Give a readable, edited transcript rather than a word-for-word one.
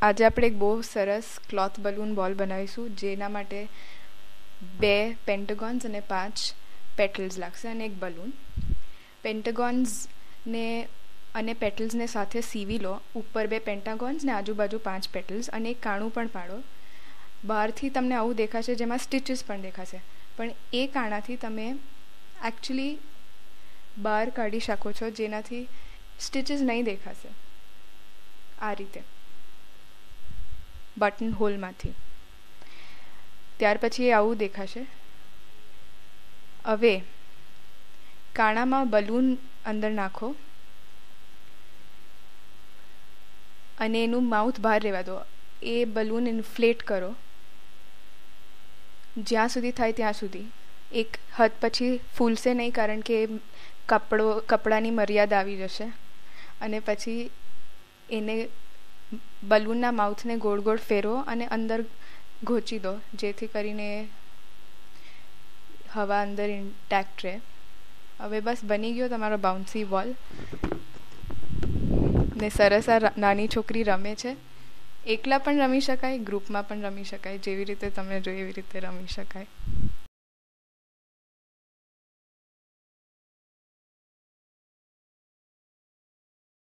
આજે આપણે એક બહુ સરસ ક્લોથ બલૂન બોલ બનાવીશું, જેના માટે 2 પેન્ટાગોન્સ અને 5 પેટલ્સ લાગશે અને એક બલૂન. પેન્ટાગોન્સને અને પેટલ્સને સાથે સીવી લો. ઉપર 2 પેન્ટાગોન્સ ને આજુબાજુ 5 પેટલ્સ, અને એક કાણું પણ પાડો. બહારથી તમને આવું દેખાશે, જેમાં સ્ટિચીસ પણ દેખાશે, પણ એ કાણાથી તમે એકચ્યુઅલી બહાર કાઢી શકો છો, જેનાથી સ્ટિચીસ નહીં દેખાશે. આ રીતે બટન હોલમાંથી. ત્યાર પછી એ આવું દેખાશે. હવે કાણામાં બલૂન અંદર નાખો અને એનું માઉથ બહાર રહેવા દો. એ બલૂન ઇન્ફ્લેટ કરો જ્યાં સુધી થાય ત્યાં સુધી. એક હદ પછી ફૂલશે નહીં, કારણ કે કપડાની મર્યાદા આવી જશે. અને પછી એને બલૂનના માઉથને ગોળ ગોળ ફેરવો અને અંદર ઘોચી દો, જેથી કરીને હવા અંદર ઇન્ટેક્ટ રહે. હવે બસ બની ગયો તમારો બાઉન્સી બોલ. ને સરસ આ નાની છોકરી રમે છે. એકલા પણ રમી શકાય, ગ્રુપમાં પણ રમી શકાય, જેવી રીતે તમે જોઈએ એવી રીતે રમી શકાય.